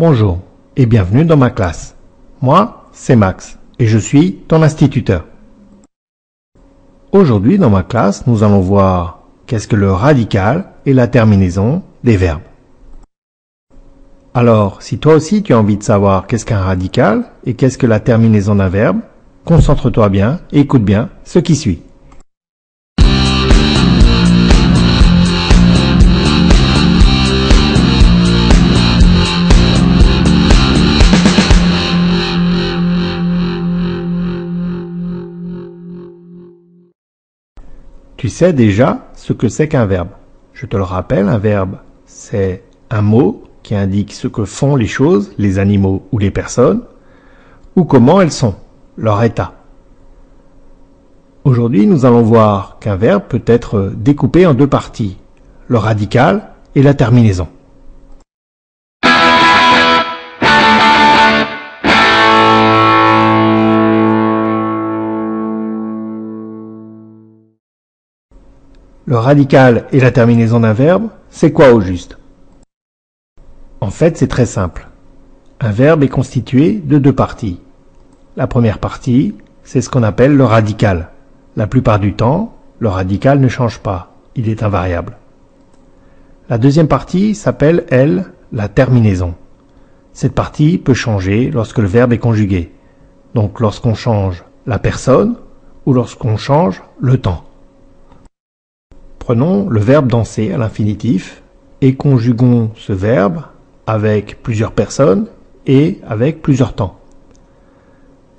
Bonjour et bienvenue dans ma classe. Moi, c'est Max et je suis ton instituteur. Aujourd'hui, dans ma classe, nous allons voir qu'est-ce que le radical et la terminaison des verbes. Alors, si toi aussi tu as envie de savoir qu'est-ce qu'un radical et qu'est-ce que la terminaison d'un verbe, concentre-toi bien et écoute bien ce qui suit. Tu sais déjà ce que c'est qu'un verbe. Je te le rappelle, un verbe, c'est un mot qui indique ce que font les choses, les animaux ou les personnes, ou comment elles sont, leur état. Aujourd'hui, nous allons voir qu'un verbe peut être découpé en deux parties, le radical et la terminaison. Le radical et la terminaison d'un verbe, c'est quoi au juste? En fait, c'est très simple. Un verbe est constitué de deux parties. La première partie, c'est ce qu'on appelle le radical. La plupart du temps, le radical ne change pas, il est invariable. La deuxième partie s'appelle, elle, la terminaison. Cette partie peut changer lorsque le verbe est conjugué. Donc lorsqu'on change la personne ou lorsqu'on change le temps. Prenons le verbe danser à l'infinitif et conjuguons ce verbe avec plusieurs personnes et avec plusieurs temps.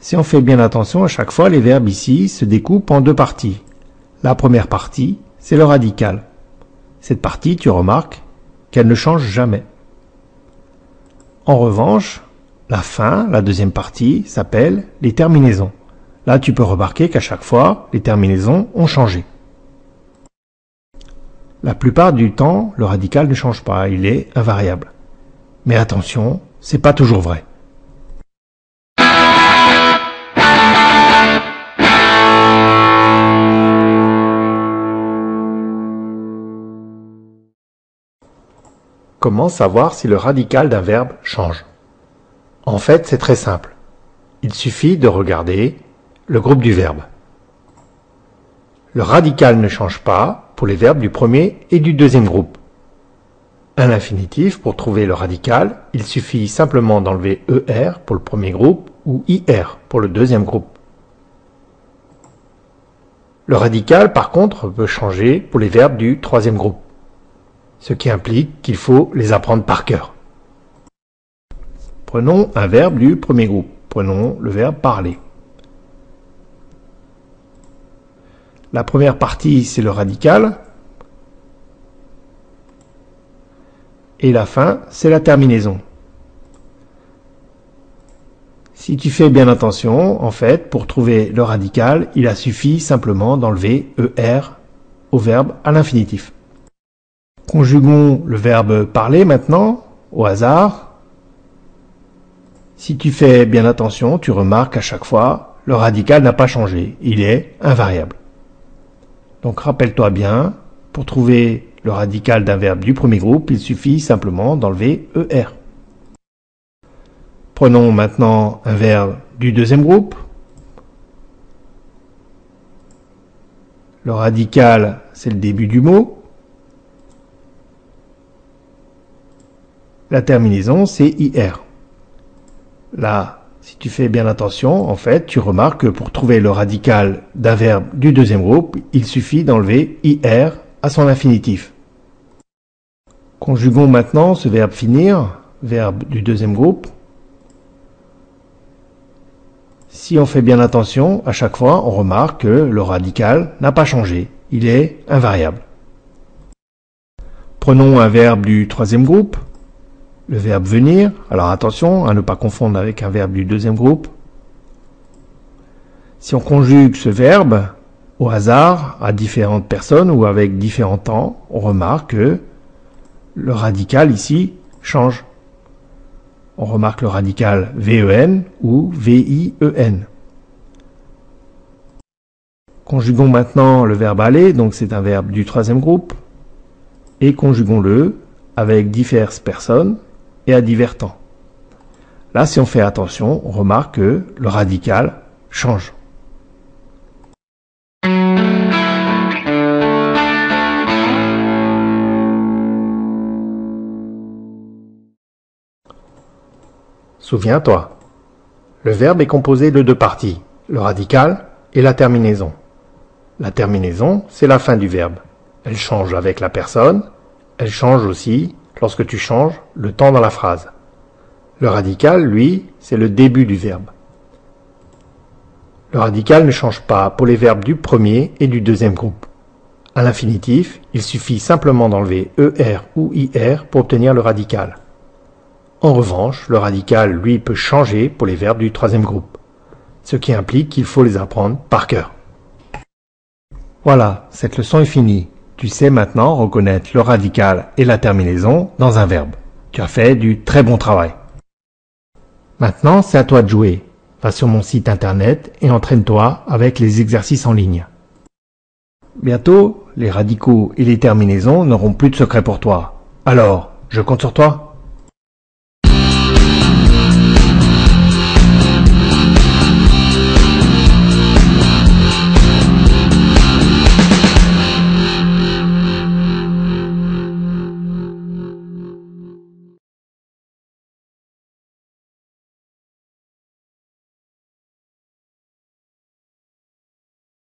Si on fait bien attention, à chaque fois, les verbes ici se découpent en deux parties. La première partie, c'est le radical. Cette partie, tu remarques qu'elle ne change jamais. En revanche, la fin, la deuxième partie, s'appelle les terminaisons. Là, tu peux remarquer qu'à chaque fois, les terminaisons ont changé. La plupart du temps, le radical ne change pas, il est invariable. Mais attention, c'est pas toujours vrai. Comment savoir si le radical d'un verbe change? En fait, c'est très simple. Il suffit de regarder le groupe du verbe. Le radical ne change pas pour les verbes du premier et du deuxième groupe. À l'infinitif, pour trouver le radical, il suffit simplement d'enlever ER pour le premier groupe ou IR pour le deuxième groupe. Le radical, par contre, peut changer pour les verbes du troisième groupe, ce qui implique qu'il faut les apprendre par cœur. Prenons un verbe du premier groupe. Prenons le verbe parler. La première partie, c'est le radical. Et la fin, c'est la terminaison. Si tu fais bien attention, en fait, pour trouver le radical, il a suffi simplement d'enlever ER au verbe à l'infinitif. Conjuguons le verbe parler maintenant, au hasard. Si tu fais bien attention, tu remarques à chaque fois, le radical n'a pas changé, il est invariable. Donc rappelle-toi bien, pour trouver le radical d'un verbe du premier groupe, il suffit simplement d'enlever ER. Prenons maintenant un verbe du deuxième groupe. Le radical, c'est le début du mot. La terminaison, c'est IR. Là, si tu fais bien attention, en fait, tu remarques que pour trouver le radical d'un verbe du deuxième groupe, il suffit d'enlever IR à son infinitif. Conjuguons maintenant ce verbe finir, verbe du deuxième groupe. Si on fait bien attention, à chaque fois, on remarque que le radical n'a pas changé, il est invariable. Prenons un verbe du troisième groupe. Le verbe venir, alors attention à ne pas confondre avec un verbe du deuxième groupe. Si on conjugue ce verbe au hasard à différentes personnes ou avec différents temps, on remarque que le radical ici change. On remarque le radical VEN ou VIEN. Conjuguons maintenant le verbe aller, donc c'est un verbe du troisième groupe, et conjuguons-le avec diverses personnes et à divers temps. Là, si on fait attention, on remarque que le radical change. Souviens-toi, le verbe est composé de deux parties, le radical et la terminaison. La terminaison, c'est la fin du verbe. Elle change avec la personne, elle change aussi lorsque tu changes le temps dans la phrase. Le radical, lui, c'est le début du verbe. Le radical ne change pas pour les verbes du premier et du deuxième groupe. À l'infinitif, il suffit simplement d'enlever ER ou IR pour obtenir le radical. En revanche, le radical, lui, peut changer pour les verbes du troisième groupe, ce qui implique qu'il faut les apprendre par cœur. Voilà, cette leçon est finie. Tu sais maintenant reconnaître le radical et la terminaison dans un verbe. Tu as fait du très bon travail. Maintenant, c'est à toi de jouer. Va sur mon site internet et entraîne-toi avec les exercices en ligne. Bientôt, les radicaux et les terminaisons n'auront plus de secret pour toi. Alors, je compte sur toi.